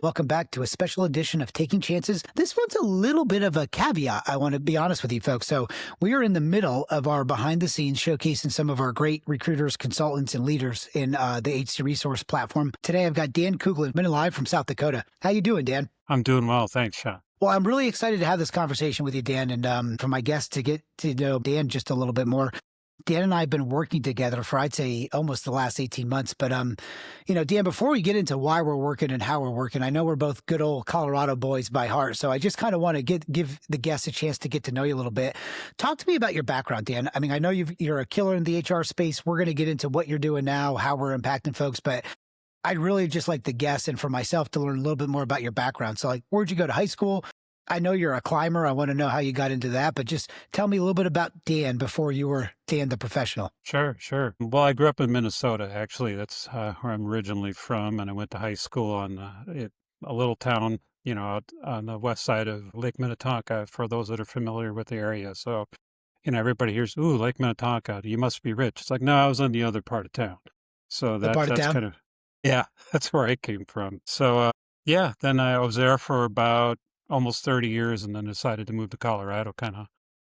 Welcome back to a special edition of Taking Chances. This one's a little bit of a caveat, I want to be honest with you folks. So we are in the middle of our behind the scenes showcasing some of our great recruiters, consultants, and leaders in the HC Resource platform. Today I've got Dan Kuglin, coming live from South Dakota. How you doing, Dan? I'm doing well. Thanks, Shaun. Well, I'm really excited to have this conversation with you, Dan, and for my guests to get to know Dan just a little bit more. Dan and I have been working together for, I'd say, almost the last 18 months. But, Dan, before we get into why we're working and how we're working, I know we're both good old Colorado boys by heart. So I just kind of want to give the guests a chance to get to know you a little bit. Talk to me about your background, Dan. I mean, I know you're a killer in the HR space. We're going to get into what you're doing now, how we're impacting folks. But I'd really just like the guests and for myself to learn a little bit more about your background. So, like, where'd you go to high school? I know you're a climber. I want to know how you got into that, but just tell me a little bit about Dan before you were Dan the professional. Sure. Well, I grew up in Minnesota, actually. That's where I'm originally from, and I went to high school on a little town, out on the west side of Lake Minnetonka, for those that are familiar with the area. So, everybody hears, ooh, Lake Minnetonka, you must be rich. It's like, no, I was in the other part of town. So that's town? kind of, yeah, that's where I came from. So, then I was there for about almost 30 years and then decided to move to Colorado kind of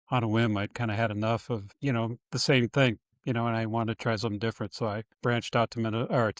on a whim. I'd kind of had enough of, the same thing, and I wanted to try something different. So I branched out to Minnesota.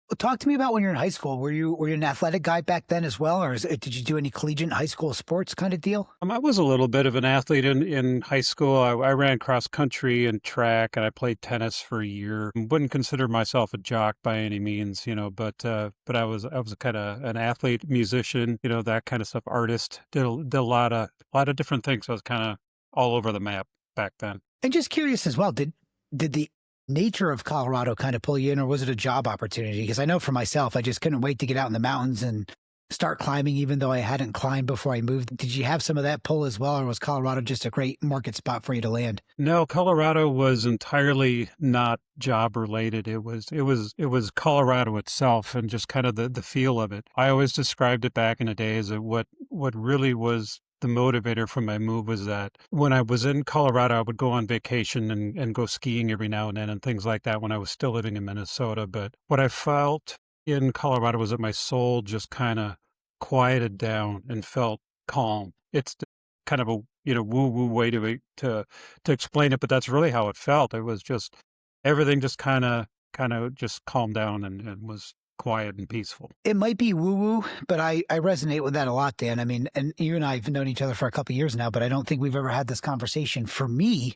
Well, talk to me about when you're in high school. Were you an athletic guy back then as well? Or did you do any collegiate high school sports kind of deal? I was a little bit of an athlete in high school. I ran cross country and track, and I played tennis for a year. Wouldn't consider myself a jock by any means, but I was kind of an athlete, musician, that kind of stuff, artist. Did a lot of different things. I was kind of all over the map back then. And just curious as well, did the nature of Colorado kind of pull you in, or was it a job opportunity? Because I know for myself, I just couldn't wait to get out in the mountains and start climbing, even though I hadn't climbed before I moved. Did you have some of that pull as well, or was Colorado just a great market spot for you to land? No, Colorado was entirely not job related. It was Colorado itself and just kind of the feel of it. I always described it back in the day as what really was the motivator for my move was that when I was in Colorado, I would go on vacation and go skiing every now and then and things like that when I was still living in Minnesota. But what I felt in Colorado was that my soul just kind of quieted down and felt calm. It's kind of a woo-woo way to explain it, but that's really how it felt. It was just everything just kind of just calmed down and was quiet and peaceful. It might be woo-woo, but I resonate with that a lot, Dan. I mean, and you and I have known each other for a couple of years now, but I don't think we've ever had this conversation. For me,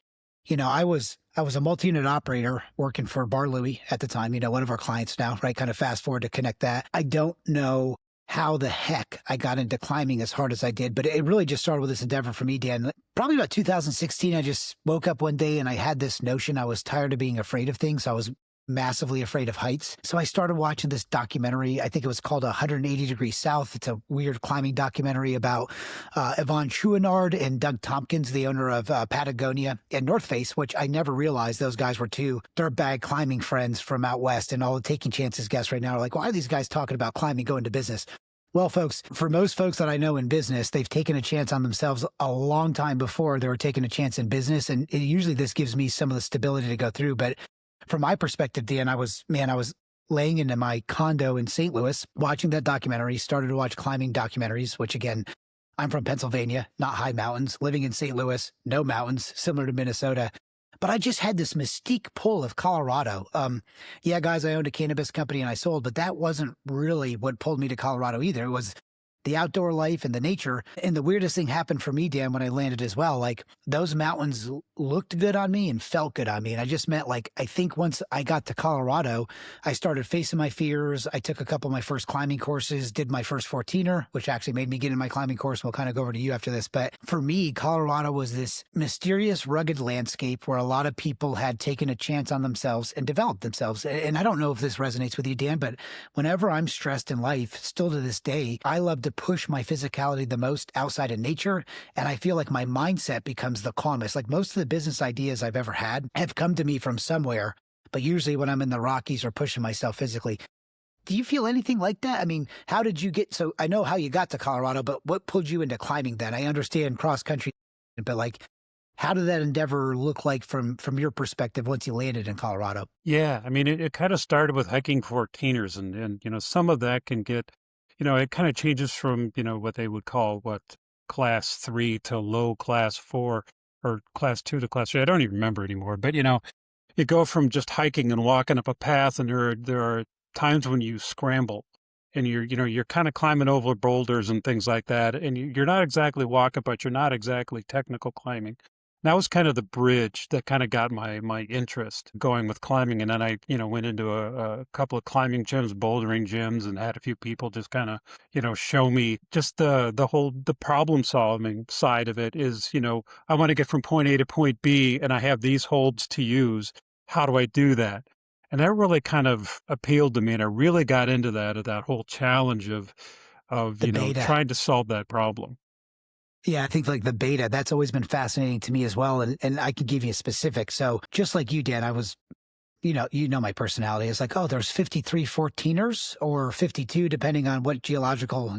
I was a multi-unit operator working for Bar Louie at the time, one of our clients now, right? Kind of fast forward to connect that. I don't know how the heck I got into climbing as hard as I did, but it really just started with this endeavor for me, Dan. Probably about 2016, I just woke up one day and I had this notion I was tired of being afraid of things. I was massively afraid of heights. So I started watching this documentary. I think it was called 180 Degrees South. It's a weird climbing documentary about Yvonne Chouinard and Doug Tompkins, the owner of Patagonia and North Face, which I never realized those guys were two dirtbag climbing friends from out west. And all the Taking Chances guests right now are like, why are these guys talking about climbing, going to business? Well, folks, for most folks that I know in business, they've taken a chance on themselves a long time before they were taking a chance in business. And usually this gives me some of the stability to go through. But from my perspective, Dan, I was laying into my condo in St. Louis, watching that documentary, started to watch climbing documentaries, which again, I'm from Pennsylvania, not high mountains, living in St. Louis, no mountains, similar to Minnesota. But I just had this mystique pull of Colorado. Yeah, guys, I owned a cannabis company and I sold, but that wasn't really what pulled me to Colorado either. It was the outdoor life and the nature. And the weirdest thing happened for me, Dan, when I landed as well. Like, those mountains looked good on me and felt good on me. And I just meant, like, I think once I got to Colorado, I started facing my fears. I took a couple of my first climbing courses, did my first 14er, which actually made me get in my climbing course. We'll kind of go over to you after this. But for me, Colorado was this mysterious, rugged landscape where a lot of people had taken a chance on themselves and developed themselves. And I don't know if this resonates with you, Dan, but whenever I'm stressed in life, still to this day, I love to push my physicality the most outside of nature. And I feel like my mindset becomes the calmest. Like, most of the business ideas I've ever had have come to me from somewhere, but usually when I'm in the Rockies or pushing myself physically. Do you feel anything like that? I mean, how did you get, so I know how you got to Colorado, but what pulled you into climbing then? I understand cross country, but like, How did that endeavor look like from your perspective once you landed in Colorado? Yeah, I mean, it kind of started with hiking 14ers, some of that can get, it kind of changes from, what they would call class 3 to low class 4 or class 2 to class 3. I don't even remember anymore, but you go from just hiking and walking up a path, and there are times when you scramble, and you're kind of climbing over boulders and things like that, and you're not exactly walking, but you're not exactly technical climbing. That was kind of the bridge that kind of got my interest going with climbing, and then I went into a couple of climbing gyms, bouldering gyms, and had a few people just kind of show me just the problem solving side of it. Is I want to get from point A to point B, and I have these holds to use. How do I do that? And that really kind of appealed to me, and I really got into that whole challenge of The beta. trying to solve that problem. Yeah, I think like the beta, that's always been fascinating to me as well. And I can give you a specific. So just like you, Dan, I was, you know my personality. It's like, oh, there's 53 14ers or 52, depending on what geological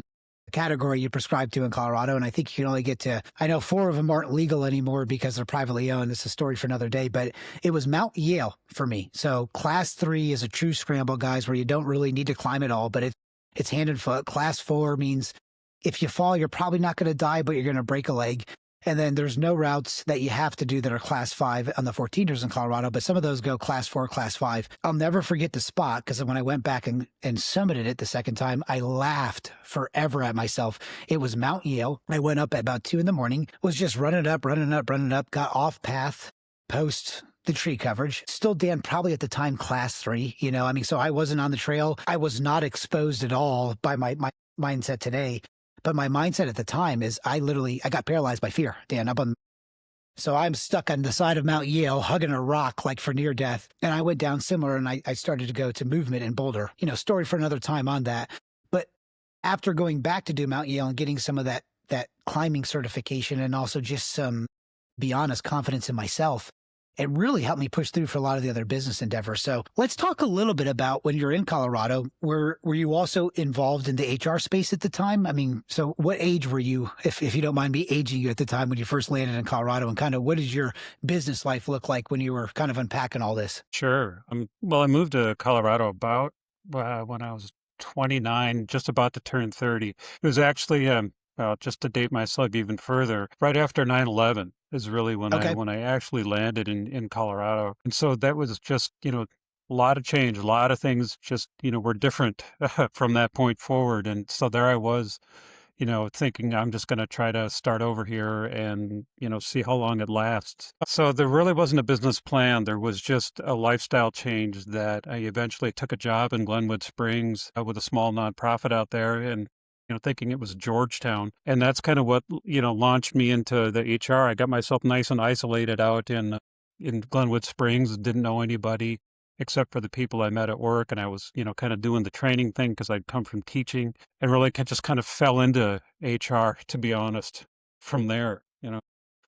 category you prescribe to in Colorado. And I think you can only get to, I know four of them aren't legal anymore because they're privately owned. It's a story for another day, but it was Mount Yale for me. So class 3 is a true scramble, guys, where you don't really need to climb at all, but it's hand and foot. Class 4 means if you fall, you're probably not going to die, but you're going to break a leg. And then there's no routes that you have to do that are class 5 on the 14ers in Colorado, but some of those go class 4, class 5. I'll never forget the spot because when I went back and summited it the second time, I laughed forever at myself. It was Mount Yale. I went up at about 2 in the morning, was just running up, got off path post the tree coverage. Still, Dan, probably at the time, class 3, so I wasn't on the trail. I was not exposed at all by my mindset today. But my mindset at the time is I got paralyzed by fear, Dan. So I'm stuck on the side of Mount Yale, hugging a rock like for near death. And I went down similar, and I started to go to movement in Boulder. Story for another time on that. But after going back to do Mount Yale and getting some of that climbing certification and also just some, be honest, confidence in myself, it really helped me push through for a lot of the other business endeavors. So let's talk a little bit about when you're in Colorado. Were you also involved in the HR space at the time? I mean, so what age were you, if you don't mind me aging you at the time when you first landed in Colorado, and kind of what did your business life look like when you were kind of unpacking all this? Sure. Well, I moved to Colorado about when I was 29, just about to turn 30. It was actually, well, just to date myself even further, right after 9/11 is really when I Okay. when I actually landed in Colorado. And so that was just, a lot of change, a lot of things just, were different from that point forward. And so there I was, thinking I'm just going to try to start over here and, see how long it lasts. So there really wasn't a business plan. There was just a lifestyle change that I eventually took a job in Glenwood Springs with a small nonprofit out there, and, thinking it was Georgetown. And that's kind of what, launched me into the HR. I got myself nice and isolated out in Glenwood Springs, didn't know anybody except for the people I met at work. And I was, kind of doing the training thing because I'd come from teaching, and really just kind of fell into HR, to be honest, from there.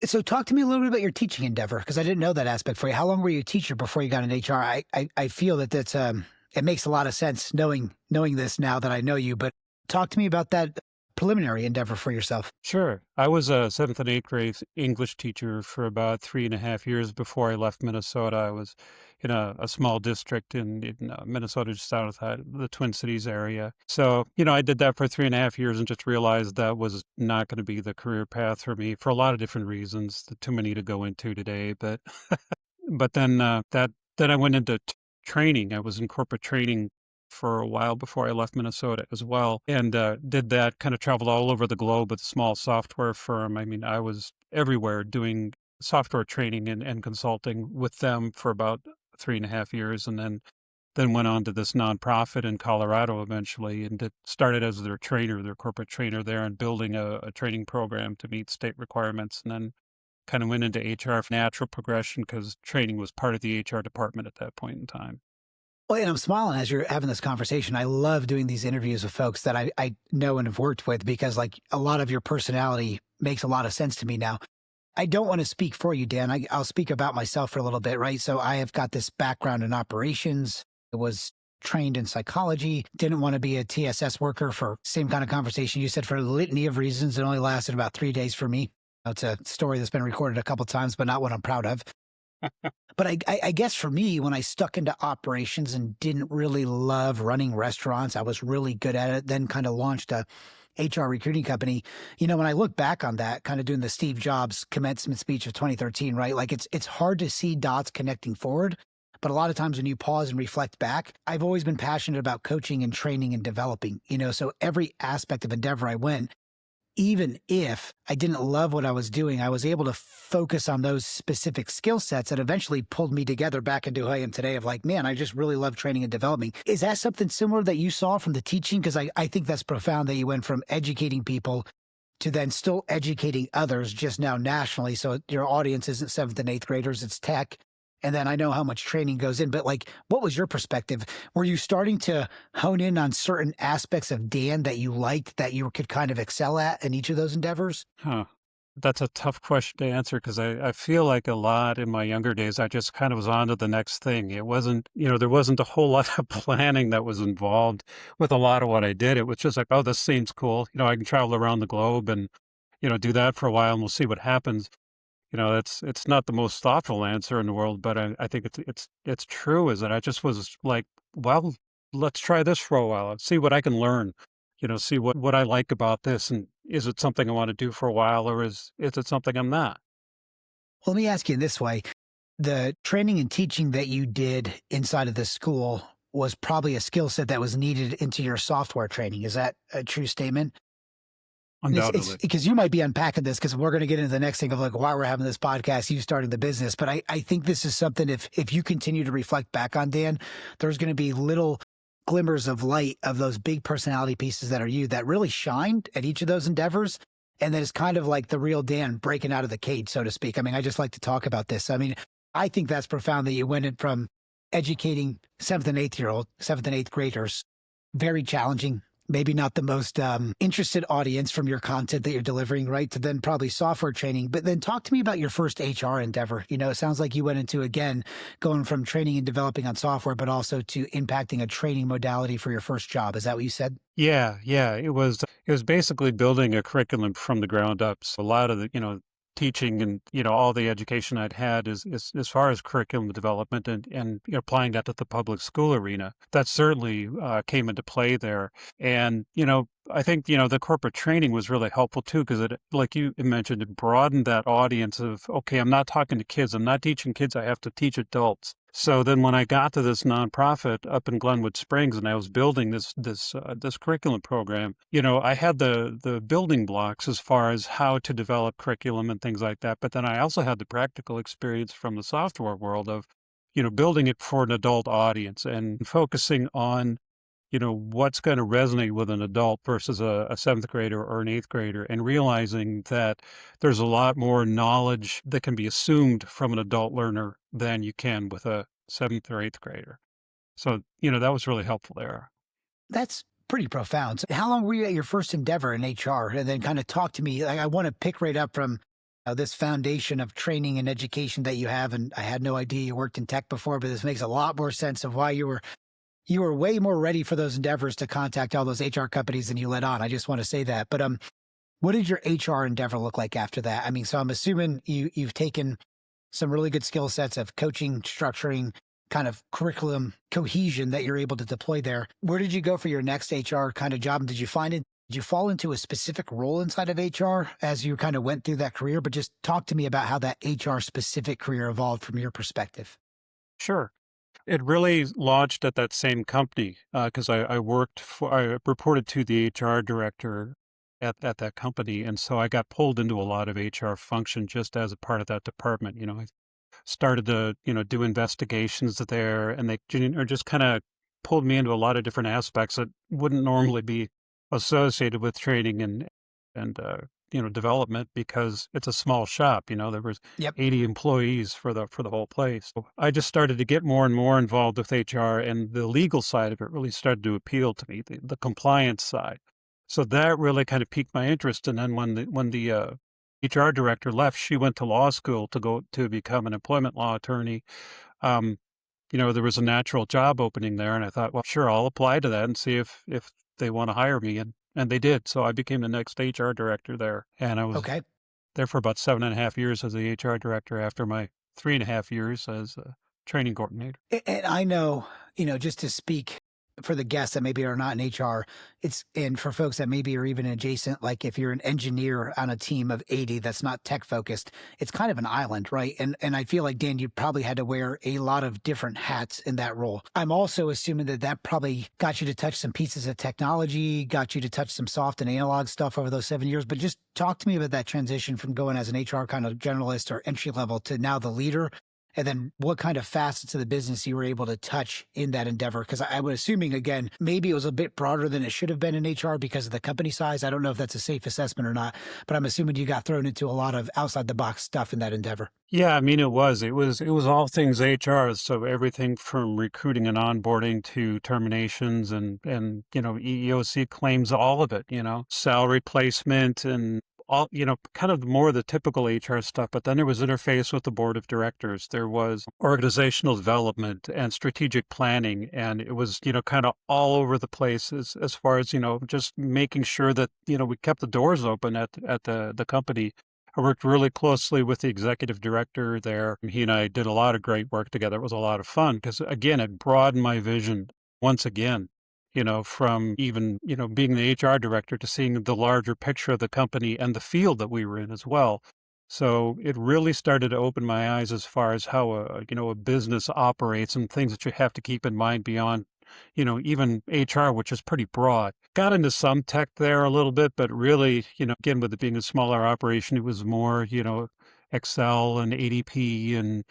So talk to me a little bit about your teaching endeavor, because I didn't know that aspect for you. How long were you a teacher before you got in HR? I feel that that's it makes a lot of sense knowing this now that I know you, but talk to me about that preliminary endeavor for yourself. Sure. I was a seventh and eighth grade English teacher for about 3.5 years before I left Minnesota. I was in a small district in Minnesota, just outside the Twin Cities area. So, I did that for 3.5 years and just realized that was not going to be the career path for me for a lot of different reasons, too many to go into today. But then I went into training. I was in corporate training for a while before I left Minnesota as well, and did that, kind of traveled all over the globe with a small software firm. I mean, I was everywhere doing software training and consulting with them for about 3.5 years, and then went on to this nonprofit in Colorado eventually, and started as their trainer, their corporate trainer there, and building a training program to meet state requirements, and then kind of went into HR for natural progression because training was part of the HR department at that point in time. Well, and I'm smiling as you're having this conversation. I love doing these interviews with folks that I know and have worked with, because like a lot of your personality makes a lot of sense to me now. I don't want to speak for you, Dan. I'll speak about myself for a little bit, right? So I have got this background in operations. I was trained in psychology, didn't want to be a TSS worker for same kind of conversation you said, for a litany of reasons. It only lasted about 3 days for me. It's a story that's been recorded a couple times, but not one I'm proud of. But I guess for me, when I stuck into operations and didn't really love running restaurants, I was really good at it. Then kind of launched a HR recruiting company. When I look back on that, kind of doing the Steve Jobs commencement speech of 2013, right? Like it's hard to see dots connecting forward. But a lot of times when you pause and reflect back, I've always been passionate about coaching and training and developing, so every aspect of endeavor I went, even if I didn't love what I was doing, I was able to focus on those specific skill sets that eventually pulled me together back into who I am today of like, man, I just really love training and developing. Is that something similar that you saw from the teaching? Because I think that's profound that you went from educating people to then still educating others just now nationally. So your audience isn't seventh and eighth graders, it's tech. And then I know how much training goes in, but like, what was your perspective? Were you starting to hone in on certain aspects of Dan that you liked that you could kind of excel at in each of those endeavors? Huh. That's a tough question to answer because I feel like a lot in my younger days, I just kind of was on to the next thing. It wasn't, there wasn't a whole lot of planning that was involved with a lot of what I did. It was just like, oh, this seems cool. I can travel around the globe and, do that for a while and we'll see what happens. It's not the most thoughtful answer in the world, but I think it's true, is that I just was like, well, let's try this for a while and see what I can learn, see what I like about this. And is it something I want to do for a while, or is it something I'm not? Let me ask you in this way. The training and teaching that you did inside of the school was probably a skill set that was needed into your software training. Is that a true statement? It's Undoubtedly. because you might be unpacking this because we're going to get into the next thing of like why we're having this podcast, you starting the business. But I think this is something if you continue to reflect back on Dan, there's going to be little glimmers of light of those big personality pieces that are you that really shined at each of those endeavors. And then it's kind of like the real Dan breaking out of the cage, so to speak. I mean, I just like to talk about this. I mean, I think that's profound that you went in from educating seventh and eighth graders, very challenging, maybe not the most interested audience from your content that you're delivering, right? To then probably software training. But then talk to me about your first HR endeavor. It sounds like you went into, again, going from training and developing on software, but also to impacting a training modality for your first job. Is that what you said? Yeah. It was basically building a curriculum from the ground up. So a lot of the, teaching and, all the education I'd had is as far as curriculum development and applying that to the public school arena. That certainly came into play there. And, I think, the corporate training was really helpful too, because it, like you mentioned, it broadened that audience of, okay, I'm not talking to kids. I'm not teaching kids. I have to teach adults. So then when I got to this nonprofit up in Glenwood Springs and I was building this curriculum program, I had the building blocks as far as how to develop curriculum and things like that. But then I also had the practical experience from the software world of, building it for an adult audience and focusing on what's going to resonate with an adult versus a seventh grader or an eighth grader, and realizing that there's a lot more knowledge that can be assumed from an adult learner than you can with a seventh or eighth grader. So, that was really helpful there. That's pretty profound. So how long were you at your first endeavor in HR? And then kind of talk to me. I want to pick right up from this foundation of training and education that you have. And I had no idea you worked in tech before, but this makes a lot more sense of why you were way more ready for those endeavors to contact all those HR companies than you let on. I just want to say that. But what did your HR endeavor look like after that? I mean, so I'm assuming you've taken some really good skill sets of coaching, structuring, kind of curriculum cohesion that you're able to deploy there. Where did you go for your next HR kind of job? And did you did you fall into a specific role inside of HR as you kind of went through that career? But just talk to me about how that HR specific career evolved from your perspective. Sure. It really launched at that same company because I reported to the HR director at that company. And so I got pulled into a lot of HR function just as a part of that department. I started to, do investigations there, and they just kind of pulled me into a lot of different aspects that wouldn't normally be associated with training and development, because it's a small shop. There was Yep. 80 employees for the whole place. So I just started to get more and more involved with HR, and the legal side of it really started to appeal to me, the compliance side. So that really kind of piqued my interest. And then when the HR director left, she went to law school to go to become an employment law attorney. Um, there was a natural job opening there, and I thought, well, sure, I'll apply to that and see if they want to hire me, and they did. So I became the next HR director there, and I was Okay. there for about 7.5 years as the HR director after my 3.5 years as a training coordinator. And I know, just to speak for the guests that maybe are not in HR, and for folks that maybe are even adjacent, like if you're an engineer on a team of 80 that's not tech focused, it's kind of an island, right? And I feel like, Dan, you probably had to wear a lot of different hats in that role. I'm also assuming that that probably got you to touch some pieces of technology, got you to touch some soft and analog stuff over those 7 years. But just talk to me about that transition from going as an HR kind of generalist or entry level to now the leader. And then what kind of facets of the business you were able to touch in that endeavor? Because I was assuming, again, maybe it was a bit broader than it should have been in HR because of the company size. I don't know if that's a safe assessment or not, but I'm assuming you got thrown into a lot of outside the box stuff in that endeavor. Yeah, I mean, it was all things HR. So everything from recruiting and onboarding to terminations and EEOC claims, all of it, salary placement and all, kind of more of the typical HR stuff. But then there was interface with the board of directors. There was organizational development and strategic planning. And it was, kind of all over the place as far as, just making sure that, we kept the doors open at the company. I worked really closely with the executive director there. He and I did a lot of great work together. It was a lot of fun because, again, it broadened my vision once again, from even, being the HR director to seeing the larger picture of the company and the field that we were in as well. So it really started to open my eyes as far as how a business operates and things that you have to keep in mind beyond, even HR, which is pretty broad. Got into some tech there a little bit, but really, again, with it being a smaller operation, it was more, Excel and ADP and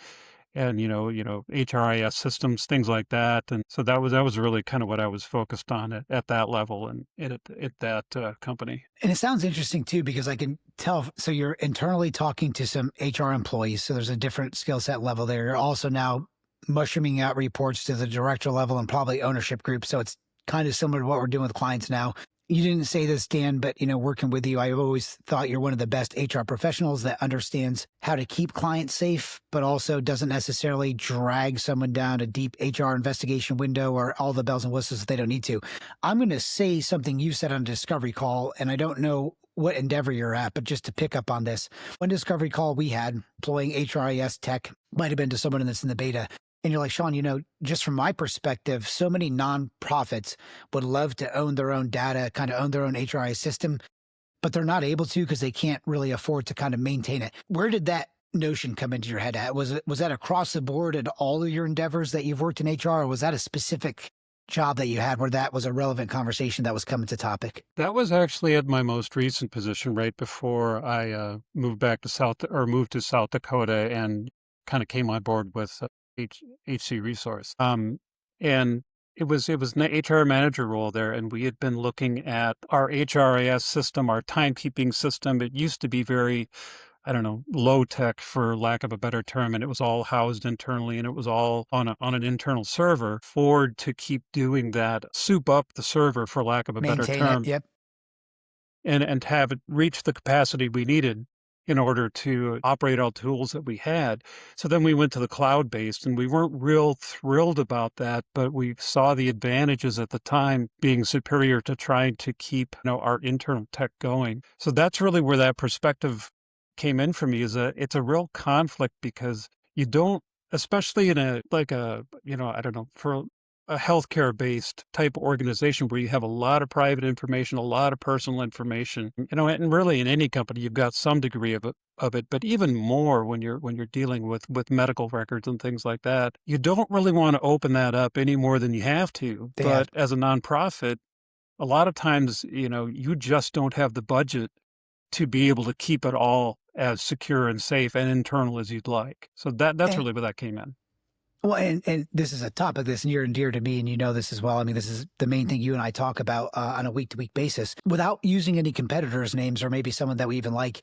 HRIS systems, things like that. And so that was really kind of what I was focused on at that level and at that company. And it sounds interesting too, because I can tell. So you're internally talking to some HR employees. So there's a different skill set level there. You're also now mushrooming out reports to the director level and probably ownership group. So it's kind of similar to what we're doing with clients now. You didn't say this, Dan, but working with you, I've always thought you're one of the best HR professionals that understands how to keep clients safe, but also doesn't necessarily drag someone down a deep HR investigation window or all the bells and whistles if they don't need to. I'm going to say something you said on a discovery call, and I don't know what endeavor you're at, but just to pick up on this, one discovery call we had employing HRIS tech, might have been to someone that's in the beta. And you're like, Shaun, just from my perspective, so many nonprofits would love to own their own data, kind of own their own HRIS system, but they're not able to because they can't really afford to kind of maintain it. Where did that notion come into your head at? Was that across the board at all of your endeavors that you've worked in HR, or was that a specific job that you had where that was a relevant conversation that was coming to topic? That was actually at my most recent position right before I moved to South Dakota and kind of came on board with HC Resource. And it was an HR manager role there, and we had been looking at our HRIS system, our timekeeping system. It used to be very, I don't know, low tech for lack of a better term, and it was all housed internally, and it was all on an internal server. Ford to keep doing that, soup up the server for lack of a better Maintain term, it. Yep. and have it reach the capacity we needed in order to operate all tools that we had. So then we went to the cloud-based, and we weren't real thrilled about that, but we saw the advantages at the time being superior to trying to keep our internal tech going. So that's really where that perspective came in for me, is it's a real conflict because you don't, especially in I don't know, for a healthcare-based type of organization where you have a lot of private information, a lot of personal information, and really in any company, you've got some degree of it, but even more when you're dealing with medical records and things like that, you don't really want to open that up any more than you have to. But as a nonprofit, a lot of times, you just don't have the budget to be able to keep it all as secure and safe and internal as you'd like. So that's really where that came in. Well, and this is a topic that's near and dear to me, and you know this as well. I mean, this is the main thing you and I talk about on a week-to-week basis. Without using any competitors' names or maybe someone that we even like,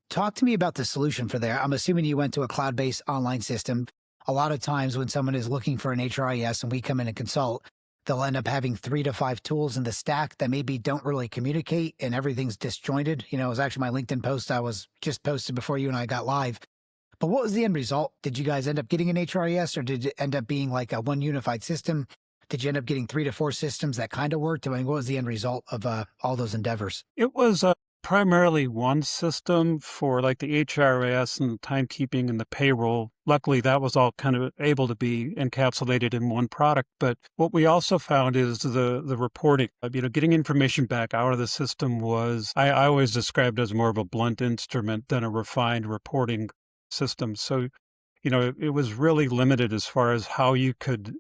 talk to me about the solution for there. I'm assuming you went to a cloud-based online system. A lot of times when someone is looking for an HRIS and we come in and consult, they'll end up having 3 to 5 tools in the stack that maybe don't really communicate and everything's disjointed. It was actually my LinkedIn post I was just posted before you and I got live. But what was the end result? Did you guys end up getting an HRIS, or did it end up being like a one unified system? Did you end up getting 3 to 4 systems that kind of worked? I mean, what was the end result of all those endeavors? It was primarily one system for like the HRS and the timekeeping and the payroll. Luckily, that was all kind of able to be encapsulated in one product. But what we also found is the reporting. Getting information back out of the system was, I always described as more of a blunt instrument than a refined reporting system. So it was really limited as far as how you could,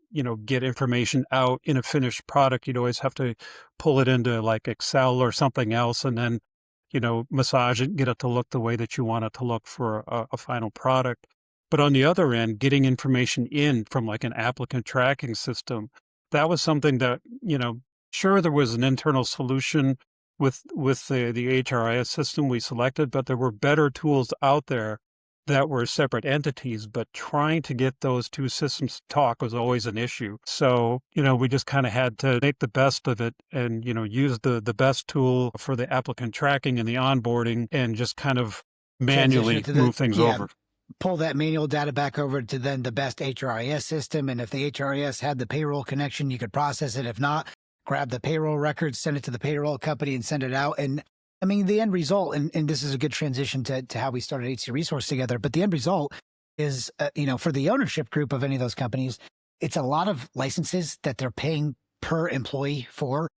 get information out in a finished product. You'd always have to pull it into like Excel or something else and then, massage it, get it to look the way that you want it to look for a final product. But on the other end, getting information in from like an applicant tracking system, that was something that, sure, there was an internal solution with the HRIS system we selected, but there were better tools out there that were separate entities, but trying to get those two systems to talk was always an issue. So, we just kind of had to make the best of it and, use the best tool for the applicant tracking and the onboarding and just kind of manually move things over. Pull that manual data back over to then the best HRIS system. And if the HRIS had the payroll connection, you could process it. If not, grab the payroll records, send it to the payroll company and send it out. And I mean, the end result, and this is a good transition to how we started HC Resource together, but the end result is, for the ownership group of any of those companies, it's a lot of licenses that they're paying per employee for.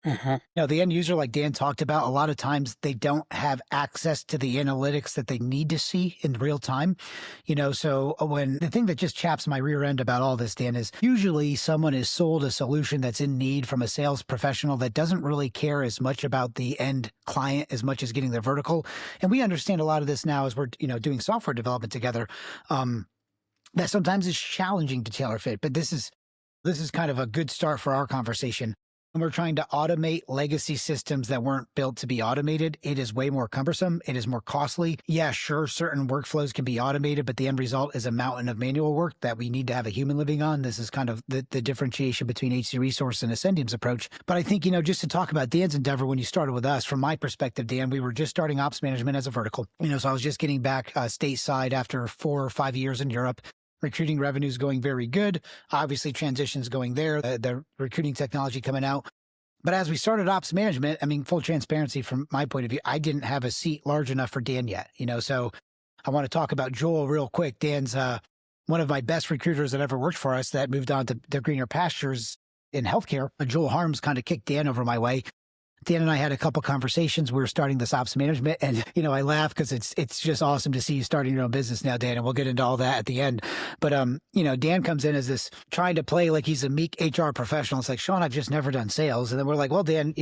The end user, like Dan talked about, a lot of times they don't have access to the analytics that they need to see in real time. So when the thing that just chaps my rear end about all this, Dan, is usually someone is sold a solution that's in need from a sales professional that doesn't really care as much about the end client as much as getting their vertical. And we understand a lot of this now as we're, doing software development together, that sometimes is challenging to tailor fit. But this is kind of a good start for our conversation. When we're trying to automate legacy systems that weren't built to be automated, it is way more cumbersome. It is more costly. Yeah, sure, certain workflows can be automated, but the end result is a mountain of manual work that we need to have a human living on. This is kind of the differentiation between HC Resource and Ascendium's approach. But I think, just to talk about Dan's endeavor when you started with us, from my perspective, Dan, we were just starting ops management as a vertical. So I was just getting back stateside after 4 or 5 years in Europe. Recruiting revenue is going very good. Obviously, transitions going there, the recruiting technology coming out. But as we started ops management, full transparency from my point of view, I didn't have a seat large enough for Dan yet. So I want to talk about Joel real quick. Dan's one of my best recruiters that ever worked for us that moved on to the greener pastures in healthcare. Joel Harms kind of kicked Dan over my way. Dan and I had a couple conversations. We were starting this ops management, and I laugh because it's just awesome to see you starting your own business now, Dan. And we'll get into all that at the end. But Dan comes in as this trying to play like he's a meek HR professional. It's like, Shaun, I've just never done sales. And then we're like, well, Dan,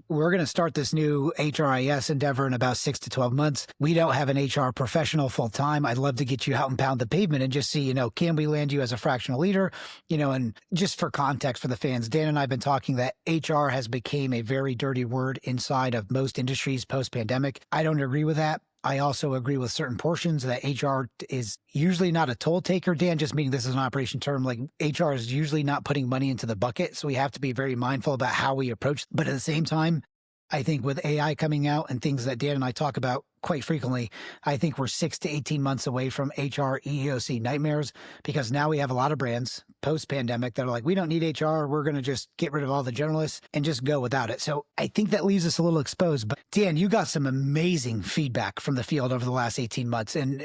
we're going to start this new HRIS endeavor in about 6 to 12 months. We don't have an HR professional full time. I'd love to get you out and pound the pavement and just see, can we land you as a fractional leader? And just for context for the fans, Dan and I have been talking that HR has become a very dirty word inside of most industries post-pandemic. I don't agree with that. I also agree with certain portions that HR is usually not a toll taker, Dan, just meaning this is an operation term. Like HR is usually not putting money into the bucket. So we have to be very mindful about how we approach. But at the same time, I think with AI coming out and things that Dan and I talk about quite frequently, I think we're 6 to 18 months away from HR EEOC nightmares, because now we have a lot of brands post-pandemic that are like, we don't need HR. We're going to just get rid of all the generalists and just go without it. So I think that leaves us a little exposed. But Dan, you got some amazing feedback from the field over the last 18 months. And,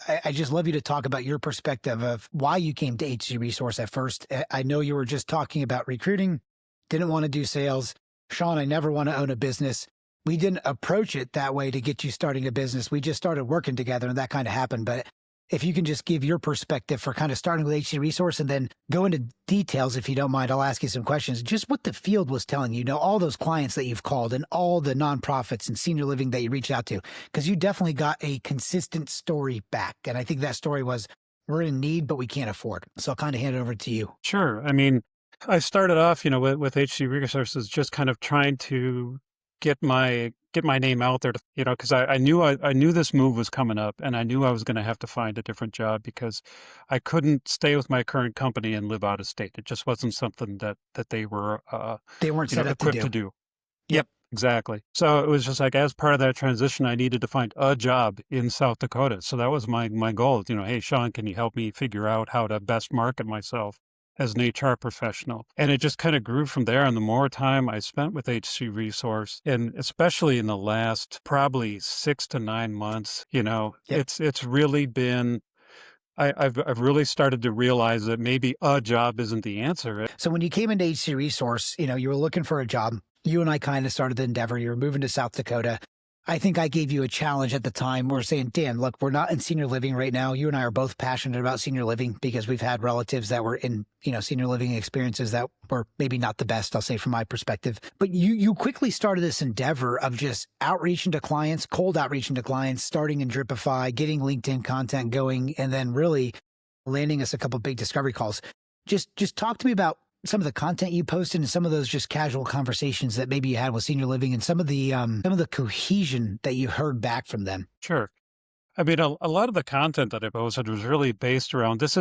I just love you to talk about your perspective of why you came to HC Resource at first. I know you were just talking about recruiting, didn't want to do sales. Shaun, I never want to own a business. We didn't approach it that way to get you starting a business. We just started working together and that kind of happened. But if you can just give your perspective for kind of starting with HC Resource and then go into details, if you don't mind, I'll ask you some questions. Just what the field was telling you, all those clients that you've called and all the nonprofits and senior living that you reached out to, because you definitely got a consistent story back. And I think that story was, we're in need, but we can't afford. So I'll kind of hand it over to you. Sure. I started off, with HC Resources, just kind of trying to get my name out there, because I knew this move was coming up, and I knew I was going to have to find a different job because I couldn't stay with my current company and live out of state. It just wasn't something that they were they weren't set up equipped to do. Yep, exactly. So it was just like, as part of that transition, I needed to find a job in South Dakota. So that was my goal. Hey, Shaun, can you help me figure out how to best market myself? as an HR professional. And it just kind of grew from there. And the more time I spent with HC Resource, and especially in the last probably 6 to 9 months, Yep. it's really been, I've really started to realize that maybe a job isn't the answer. So when you came into HC Resource, you were looking for a job. You and I kind of started the endeavor. You were moving to South Dakota. I think I gave you a challenge at the time. We're saying, Dan, look, we're not in senior living right now. You and I are both passionate about senior living because we've had relatives that were in, senior living experiences that were maybe not the best, I'll say from my perspective. But you quickly started this endeavor of just outreaching to clients, cold outreaching to clients, starting in Dripify, getting LinkedIn content going, and then really landing us a couple of big discovery calls. Just talk to me about some of the content you posted and some of those just casual conversations that maybe you had with senior living and some of the cohesion that you heard back from them. Sure. I mean, a lot of the content that I posted was really based around this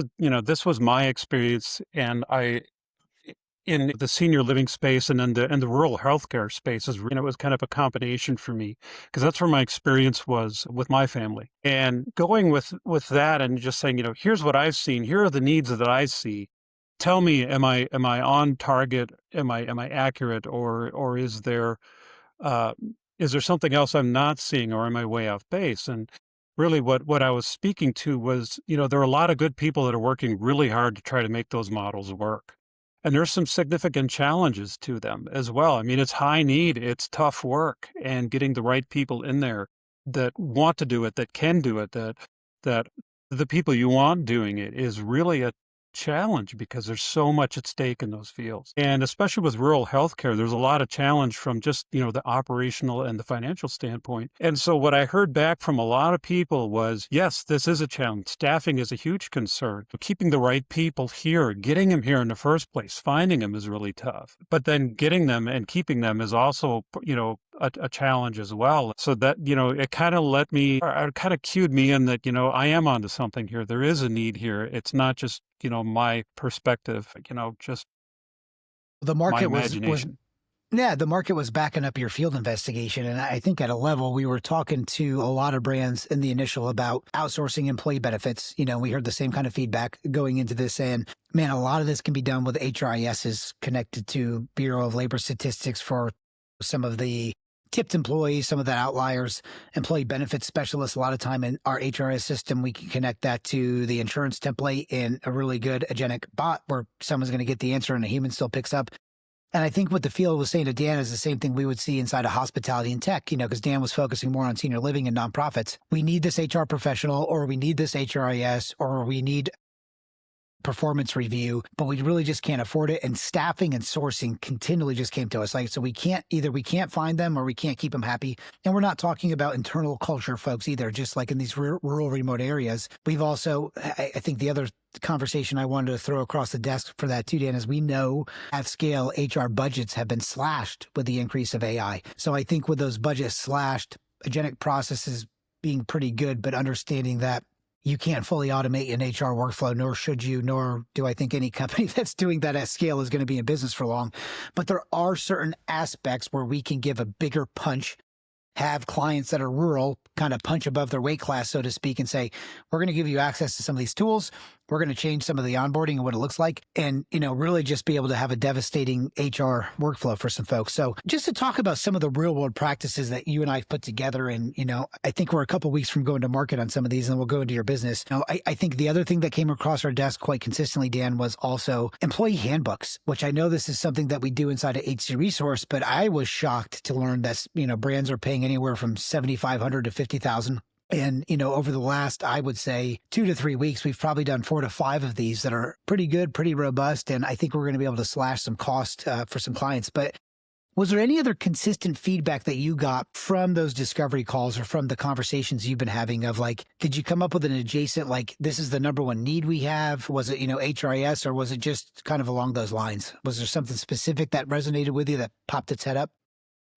was my experience, and in the senior living space and in the rural healthcare space it was kind of a combination for me because that's where my experience was with my family. And going with that and just saying, here's what I've seen, here are the needs that I see. Tell me, am I on target? Am I accurate, or is there something else I'm not seeing, or am I way off base? And really, what I was speaking to was, there are a lot of good people that are working really hard to try to make those models work, and there's some significant challenges to them as well. I mean, it's high need, it's tough work, and getting the right people in there that want to do it, that can do it, that the people you want doing it is really a challenge because there's so much at stake in those fields. And especially with rural healthcare, there's a lot of challenge from just, the operational and the financial standpoint. And so what I heard back from a lot of people was, yes, this is a challenge. Staffing is a huge concern. Keeping the right people here, getting them here in the first place, finding them is really tough. But then getting them and keeping them is also, a challenge as well. So that, it kind of it kind of cued me in that, I am onto something here. There is a need here. It's not just, my perspective, just The my market was imagination. yeah, the market was backing up your field investigation. And I think at a level, we were talking to a lot of brands in the initial about outsourcing employee benefits. We heard the same kind of feedback going into this. And man, a lot of this can be done with HRISs connected to Bureau of Labor Statistics for some of the tipped employees, some of the outliers, employee benefits specialists. A lot of time in our HRIS system, we can connect that to the insurance template in a really good agentic bot where someone's going to get the answer and a human still picks up. And I think what the field was saying to Dan is the same thing we would see inside of hospitality and tech, because Dan was focusing more on senior living and nonprofits. We need this HR professional, or we need this HRIS, or we need performance review, but we really just can't afford it. And staffing and sourcing continually just came to us. So we can't find them or we can't keep them happy. And we're not talking about internal culture folks either, just like in these rural remote areas. We've also, I think the other conversation I wanted to throw across the desk for that too, Dan, is we know at scale, HR budgets have been slashed with the increase of AI. So I think with those budgets slashed, agentic processes being pretty good, but understanding that you can't fully automate an HR workflow, nor should you, nor do I think any company that's doing that at scale is going to be in business for long. But there are certain aspects where we can give a bigger punch, have clients that are rural kind of punch above their weight class, so to speak, and say, we're going to give you access to some of these tools. We're going to change some of the onboarding and what it looks like, and, really just be able to have a devastating HR workflow for some folks. So just to talk about some of the real world practices that you and I've put together, and, I think we're a couple of weeks from going to market on some of these, and we'll go into your business. I think the other thing that came across our desk quite consistently, Dan, was also employee handbooks, which I know this is something that we do inside of HC Resource, but I was shocked to learn that, brands are paying anywhere from $7,500 to $50,000. And, over the last, I would say 2 to 3 weeks, we've probably done 4 to 5 of these that are pretty good, pretty robust. And I think we're going to be able to slash some cost for some clients. But was there any other consistent feedback that you got from those discovery calls or from the conversations you've been having of did you come up with an adjacent, this is the number one need we have? Was it, HRIS, or was it just kind of along those lines? Was there something specific that resonated with you that popped its head up?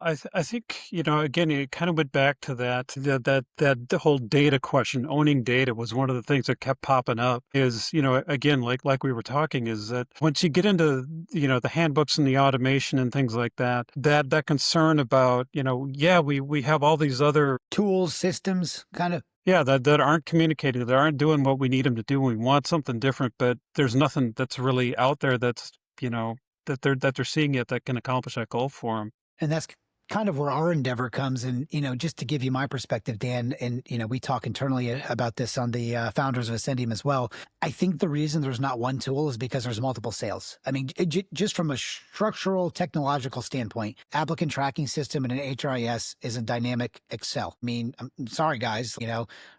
I think, again, it kind of went back to that the whole data question. Owning data was one of the things that kept popping up is, again, like we were talking, is that once you get into, the handbooks and the automation and things like that concern about, we have all these other Tools, systems, kind of. Yeah, that aren't communicating, that aren't doing what we need them to do. We want something different, but there's nothing that's really out there that's, you know, that they're seeing yet that can accomplish that goal for them. And that's kind of where our endeavor comes. And, just to give you my perspective, Dan, and, we talk internally about this on the founders of Ascendium as well. I think the reason there's not one tool is because there's multiple sales. I mean, just from a structural technological standpoint, applicant tracking system and an HRIS is a dynamic Excel. I mean, I'm sorry, guys,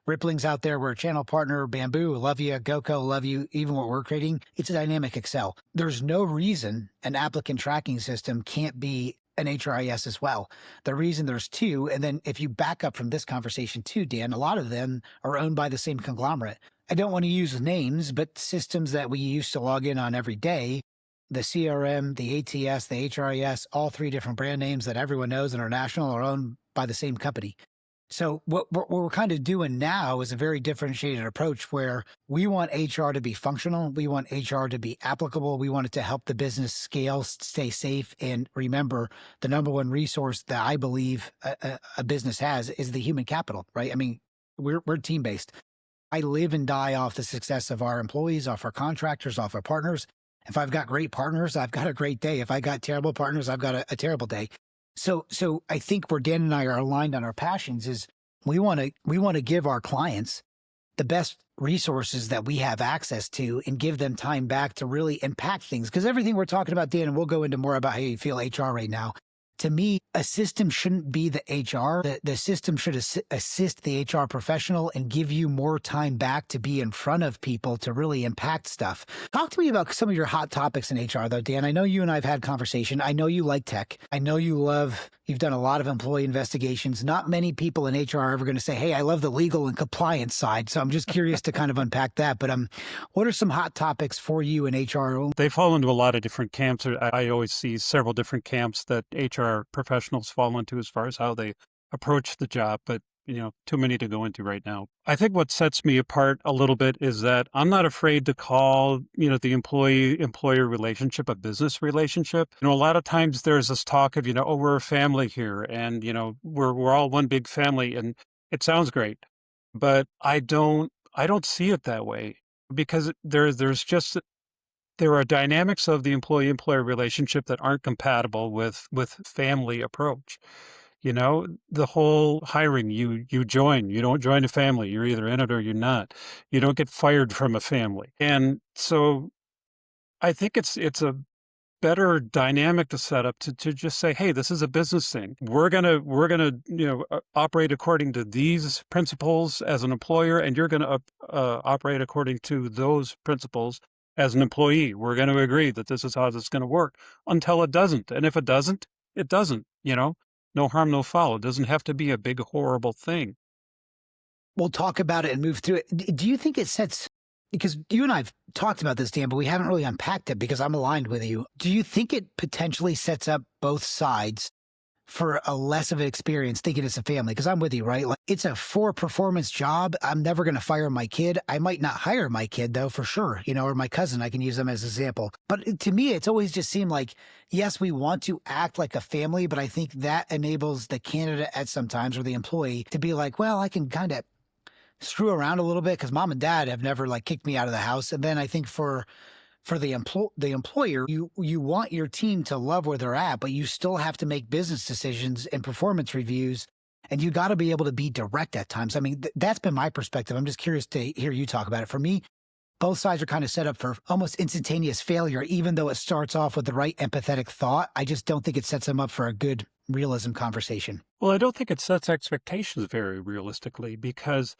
Rippling's out there. We're a channel partner. Bamboo, love you. GoCo, love you. Even what we're creating, it's a dynamic Excel. There's no reason an applicant tracking system can't be an HRIS as well. The reason there's two, and then if you back up from this conversation too, Dan, a lot of them are owned by the same conglomerate. I don't want to use names, but systems that we used to log in on every day, the CRM, the ATS, the HRIS, all three different brand names that everyone knows and are national, are owned by the same company. So what we're kind of doing now is a very differentiated approach where we want HR to be functional. We want HR to be applicable. We want it to help the business scale, stay safe. And remember, the number one resource that I believe a business has is the human capital, right? I mean, we're team-based. I live and die off the success of our employees, off our contractors, off our partners. If I've got great partners, I've got a great day. If I got terrible partners, I've got a terrible day. So I think where Dan and I are aligned on our passions is we want to give our clients the best resources that we have access to and give them time back to really impact things. Because everything we're talking about, Dan, and we'll go into more about how you feel HR right now. To me, a system shouldn't be the HR. The system should assist the HR professional and give you more time back to be in front of people to really impact stuff. Talk to me about some of your hot topics in HR, though, Dan. I know you and I have had conversation. I know you like tech. I know you've done a lot of employee investigations. Not many people in HR are ever going to say, hey, I love the legal and compliance side. So I'm just curious to kind of unpack that. But what are some hot topics for you in HR? They fall into a lot of different camps. I always see several different camps that HR professionals fall into as far as how they approach the job, but too many to go into right now. I think what sets me apart a little bit is that I'm not afraid to call, the employee-employer relationship a business relationship. A lot of times there's this talk of, oh, we're a family here and, we're all one big family, and it sounds great, but I don't see it that way, because there are dynamics of the employee-employer relationship that aren't compatible with family approach. The whole hiring, you don't join a family. You're either in it or you're not. You don't get fired from a family. And so I think it's a better dynamic to set up to just say, hey, this is a business thing. We're gonna operate according to these principles as an employer, and you're gonna operate according to those principles as an employee. We're going to agree that this is how this is going to work until it doesn't. And if it doesn't, it doesn't, no harm, no foul. It doesn't have to be a big, horrible thing. We'll talk about it and move through it. Do you think it sets, because you and I've talked about this, Dan, but we haven't really unpacked it because I'm aligned with you. Do you think it potentially sets up both sides for a less of an experience thinking it's a family? Because I'm with you, right? Like, it's a for-performance job. I'm never going to fire my kid. I might not hire my kid, though, for sure, or my cousin. I can use them as an example. But to me, it's always just seemed like, yes, we want to act like a family, but I think that enables the candidate at sometimes, or the employee, to be like, well, I can kind of screw around a little bit because mom and dad have never kicked me out of the house. And then I think for the employer, you want your team to love where they're at, but you still have to make business decisions and performance reviews, and you got to be able to be direct at times. I mean, that's been my perspective. I'm just curious to hear you talk about it. For me, both sides are kind of set up for almost instantaneous failure, even though it starts off with the right empathetic thought. I just don't think it sets them up for a good realism conversation. Well, I don't think it sets expectations very realistically, because,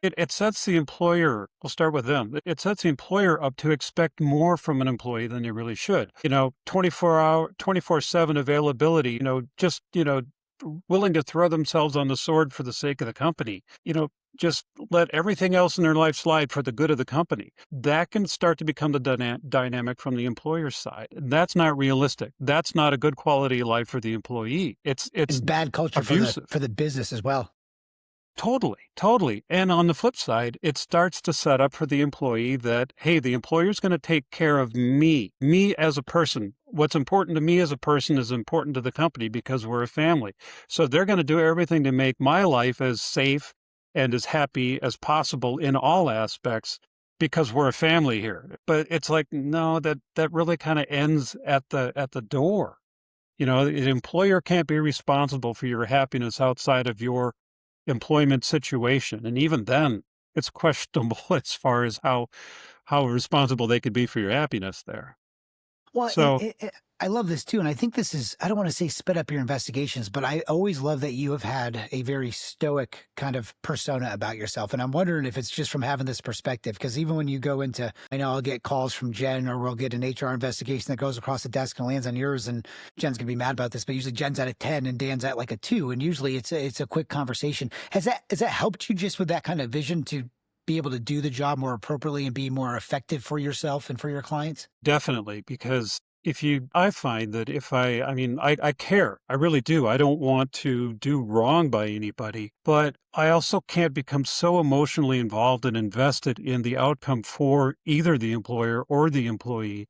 it sets the employer, we'll start with them. It sets the employer up to expect more from an employee than they really should. 24/7 availability, willing to throw themselves on the sword for the sake of the company, just let everything else in their life slide for the good of the company. That can start to become the dynamic from the employer's side. And that's not realistic. That's not a good quality of life for the employee. It's bad culture abusive for the business as well. Totally. And on the flip side, it starts to set up for the employee that, hey, the employer's going to take care of me as a person. what's important to me as a person is important to the company because we're a family. So they're going to do everything to make my life as safe and as happy as possible in all aspects because we're a family here. But it's like, no, that really kind of ends at the door. An employer can't be responsible for your happiness outside of your employment situation. And even then, it's questionable as far as how responsible they could be for your happiness there. Well, So I love this too. And I think this is, I don't want to say sped up your investigations, but I always love that you have had a very stoic kind of persona about yourself. And I'm wondering if it's just from having this perspective, because even when you go into, I know I'll get calls from Jen or we'll get an HR investigation that goes across the desk and lands on yours. And Jen's going to be mad about this, but usually Jen's at a 10 and Dan's at like a 2. And usually it's a quick conversation. Has that helped you just with that kind of vision to be able to do the job more appropriately and be more effective for yourself and for your clients? definitely, because I find that I care. I really do. I don't want to do wrong by anybody, but I also can't become so emotionally involved and invested in the outcome for either the employer or the employee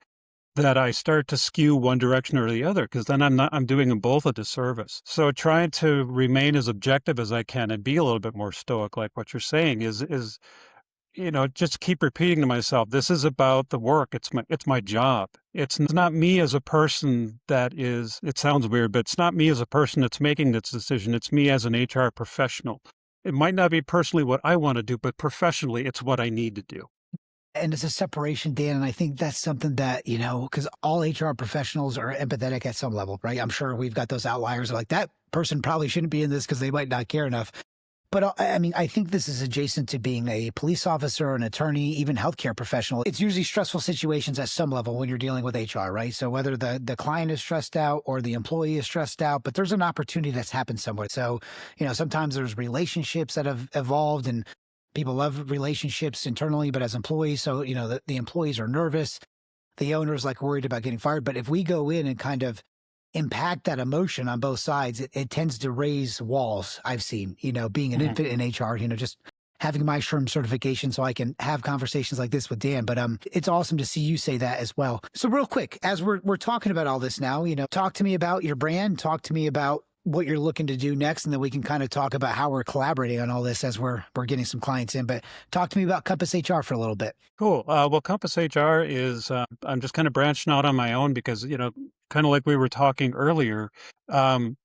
that I start to skew one direction or the other, because then I'm doing them both a disservice. So trying to remain as objective as I can and be a little bit more stoic, like what you're saying, is just keep repeating to myself, this is about the work. It's my job. It's not me as a person it sounds weird, but it's not me as a person that's making this decision. It's me as an HR professional. It might not be personally what I want to do, but professionally, it's what I need to do. And it's a separation, Dan. And I think that's something that, because all HR professionals are empathetic at some level, right? I'm sure we've got those outliers like that person probably shouldn't be in this because they might not care enough. But I mean, I think this is adjacent to being a police officer, an attorney, even healthcare professional. It's usually stressful situations at some level when you're dealing with HR, right? So whether the client is stressed out or the employee is stressed out, but there's an opportunity that's happened somewhere. So, sometimes there's relationships that have evolved and people love relationships internally, but as employees, so, the employees are nervous. The owner's like worried about getting fired. But if we go in and kind of impact that emotion on both sides, it tends to raise walls. I've seen, being an infant in HR, just having my SHRM certification so I can have conversations like this with Dan. But it's awesome to see you say that as well. So real quick, as we're talking about all this now, talk to me about your brand, talk to me about what you're looking to do next, and then we can kind of talk about how we're collaborating on all this as we're getting some clients in. But talk to me about Compass HR for a little bit. Cool. Well, Compass HR is, I'm just kind of branching out on my own because, kind of like we were talking earlier, when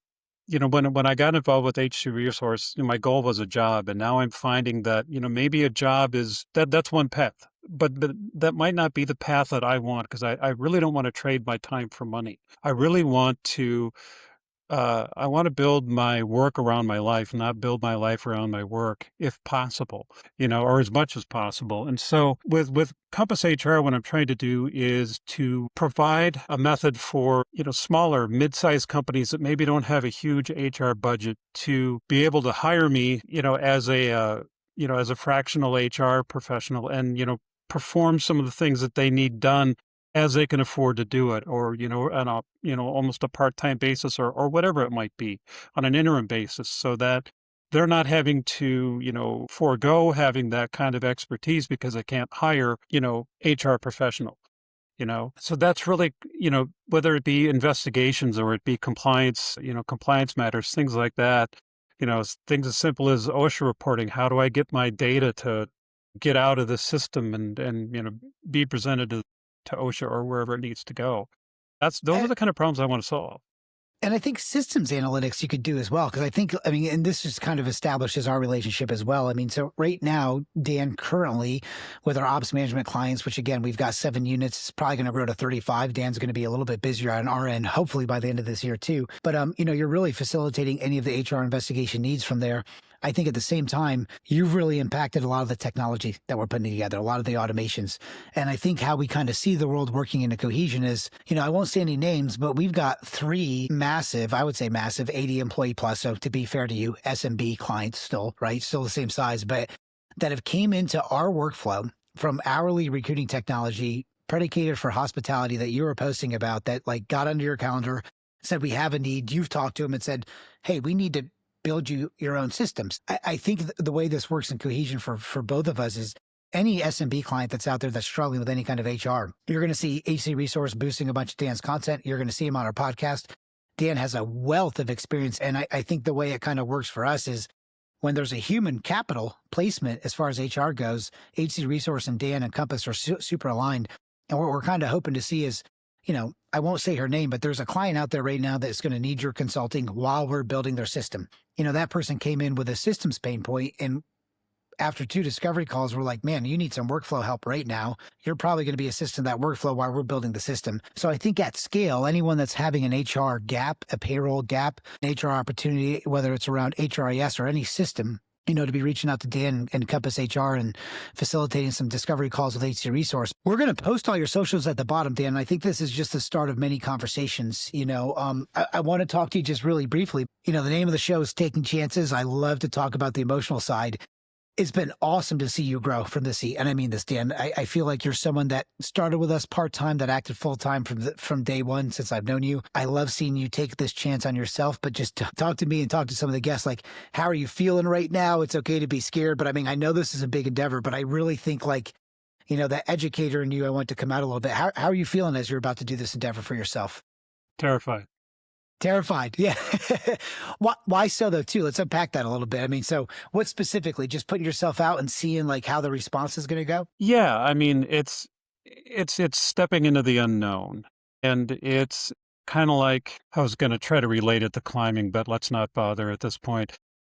I got involved with HC Resource, my goal was a job. And now I'm finding that, maybe a job that's one path, but that might not be the path that I want, because I really don't want to trade my time for money. I really want to I want to build my work around my life, not build my life around my work, if possible, or as much as possible. And so with Compass HR, what I'm trying to do is to provide a method for, smaller, mid-sized companies that maybe don't have a huge HR budget to be able to hire me, as a fractional HR professional and, perform some of the things that they need done as they can afford to do it, or, on a, almost a part-time basis or whatever it might be on an interim basis, so that they're not having to, forego having that kind of expertise because they can't hire, HR professional, So that's really, whether it be investigations or it be compliance, compliance matters, things like that, things as simple as OSHA reporting. How do I get my data to get out of the system and be presented to OSHA or wherever it needs to go? Those are the kind of problems I want to solve. And I think systems analytics you could do as well, because I mean, and this just kind of establishes our relationship as well. I mean, so right now, Dan, currently with our ops management clients, which again, we've got 7 units, it's probably going to grow to 35. Dan's going to be a little bit busier on our end, hopefully by the end of this year too. But, you're really facilitating any of the HR investigation needs from there. I think at the same time, you've really impacted a lot of the technology that we're putting together, a lot of the automations. And I think how we kind of see the world working in a cohesion is, I won't say any names, but we've got 3 massive, I would say massive 80 employee plus. So to be fair to you, SMB clients still, right? Still the same size, but that have came into our workflow from hourly recruiting technology predicated for hospitality that you were posting about, that like got under your calendar, said, we have a need. You've talked to them and said, hey, we need to build you your own systems. I think the way this works in cohesion for both of us is any SMB client that's out there that's struggling with any kind of HR, you're going to see HC Resource boosting a bunch of Dan's content. You're going to see him on our podcast. Dan has a wealth of experience. And I think the way it kind of works for us is when there's a human capital placement as far as HR goes, HC Resource and Dan and Compass are super aligned. And what we're kind of hoping to see is, I won't say her name, but there's a client out there right now that's going to need your consulting while we're building their system. That person came in with a systems pain point, and after 2 discovery calls, we're like, man, you need some workflow help right now. You're probably going to be assisting that workflow while we're building the system. So I think at scale, anyone that's having an HR gap, a payroll gap, an HR opportunity, whether it's around HRIS or any system, to be reaching out to Dan and Compass HR and facilitating some discovery calls with HC Resource. We're going to post all your socials at the bottom, Dan. And I think this is just the start of many conversations. I want to talk to you just really briefly. The name of the show is Taking Chances. I love to talk about the emotional side. It's been awesome to see you grow from the seat. And I mean this, Dan. I feel like you're someone that started with us part-time, that acted full-time from day one since I've known you. I love seeing you take this chance on yourself, but just talk to me and talk to some of the guests. Like, how are you feeling right now? It's okay to be scared, but I mean, I know this is a big endeavor, but I really think that educator in you, I want to come out a little bit. How are you feeling as you're about to do this endeavor for yourself? Terrified. Terrified. Yeah. Why so though too? Let's unpack that a little bit. I mean, so what specifically, just putting yourself out and seeing how the response is going to go? Yeah. I mean, it's stepping into the unknown, and it's kind of like, I was going to try to relate it to climbing, but let's not bother at this point.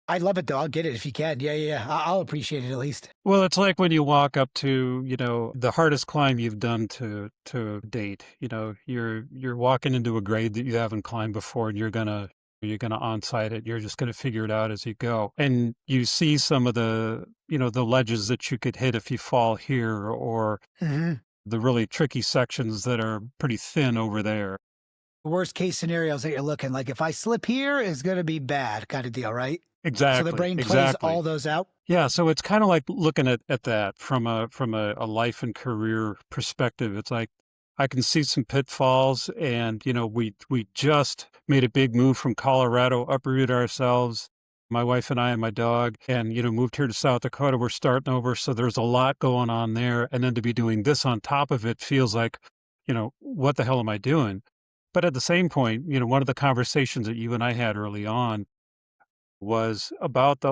I love it though. I'll get it if you can. Yeah. I'll appreciate it at least. Well, it's like when you walk up to, the hardest climb you've done to date. You're walking into a grade that you haven't climbed before, and you're gonna on-site it. You're just gonna figure it out as you go. And you see some of the, the ledges that you could hit if you fall here, or the really tricky sections that are pretty thin over there. Worst case scenarios that you're looking like, if I slip here, it's going to be bad kind of deal, right? Exactly. So the brain plays all those out. Yeah. So it's kind of like looking at that from a life and career perspective. It's like, I can see some pitfalls, and, we just made a big move from Colorado, uprooted ourselves, my wife and I and my dog, and, moved here to South Dakota. We're starting over. So there's a lot going on there. And then to be doing this on top of it feels like, what the hell am I doing? But at the same point, one of the conversations that you and I had early on was about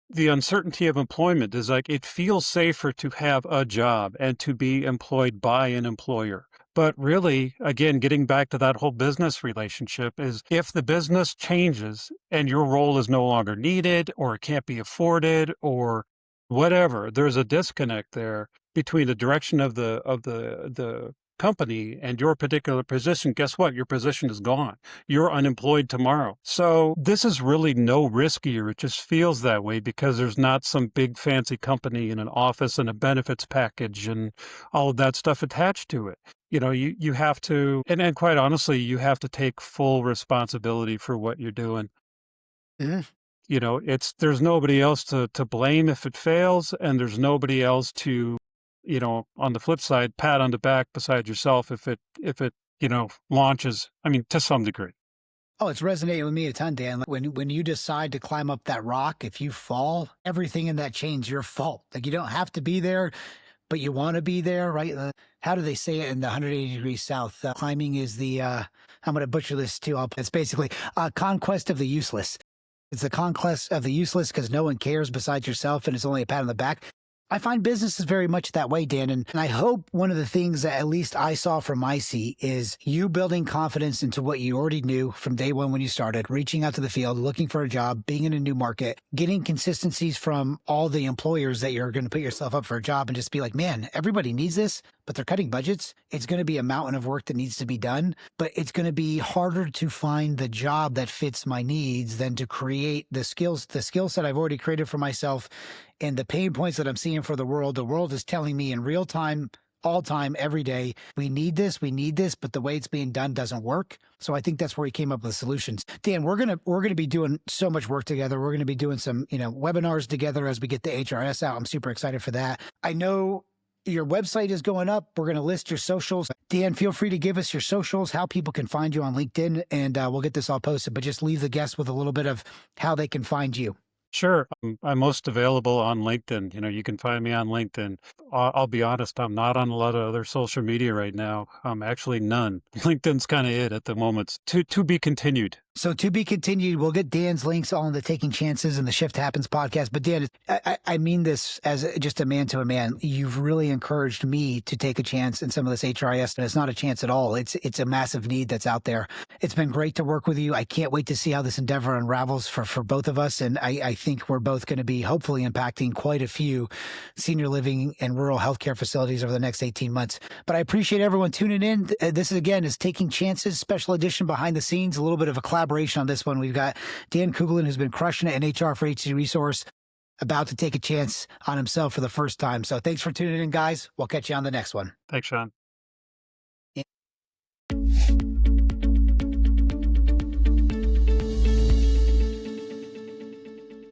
the uncertainty of employment. Is like, it feels safer to have a job and to be employed by an employer. But really, again, getting back to that whole business relationship, is if the business changes and your role is no longer needed, or it can't be afforded, or whatever, there's a disconnect there between the direction of the company and your particular position. Guess what? Your position is gone. You're unemployed tomorrow. So this is really no riskier. It just feels that way because there's not some big fancy company and an office and a benefits package and all of that stuff attached to it. You have to, and quite honestly, you have to take full responsibility for what you're doing. There's nobody else to blame if it fails, and there's nobody else to, on the flip side, pat on the back beside yourself if it launches. I mean, to some degree. Oh, it's resonating with me a ton, Dan. When you decide to climb up that rock, if you fall, everything in that chain's your fault. You don't have to be there, but you want to be there, right? How do they say it in the 180 degrees south? Climbing is I'm going to butcher this too. It's basically a conquest of the useless. It's a conquest of the useless because no one cares besides yourself, and it's only a pat on the back. I find business is very much that way, Dan. And I hope one of the things that at least I saw from my seat is you building confidence into what you already knew from day one when you started, reaching out to the field, looking for a job, being in a new market, getting consistencies from all the employers that you're going to put yourself up for a job, and just be like, man, everybody needs this, but they're cutting budgets. It's going to be a mountain of work that needs to be done, but it's going to be harder to find the job that fits my needs than to create the skill set I've already created for myself. And the pain points that I'm seeing for the world is telling me in real time, all time, every day, we need this, but the way it's being done doesn't work. So I think that's where we came up with solutions. Dan, we're gonna be doing so much work together. We're gonna be doing some, webinars together as we get the HRS out. I'm super excited for that. I know your website is going up. We're going to list your socials. Dan, feel free to give us your socials, how people can find you on LinkedIn, and we'll get this all posted, but just leave the guests with a little bit of how they can find you. Sure. I'm most available on LinkedIn. You can find me on LinkedIn. I'll be honest, I'm not on a lot of other social media right now. Actually none. LinkedIn's kind of it at the moment. It's to be continued. So to be continued, we'll get Dan's links all in the Taking Chances and the Shift Happens podcast. But Dan, I mean this as just a man to a man. You've really encouraged me to take a chance in some of this HRIS, and it's not a chance at all. It's a massive need that's out there. It's been great to work with you. I can't wait to see how this endeavor unravels for both of us. And I think we're both going to be hopefully impacting quite a few senior living and rural healthcare facilities over the next 18 months. But I appreciate everyone tuning in. This is Taking Chances, special edition behind the scenes, a little bit of a collaboration on this one. We've got Dan Kuglin, who's been crushing it in HR for HC Resource, about to take a chance on himself for the first time. So thanks for tuning in, guys. We'll catch you on the next one. Thanks, Shaun.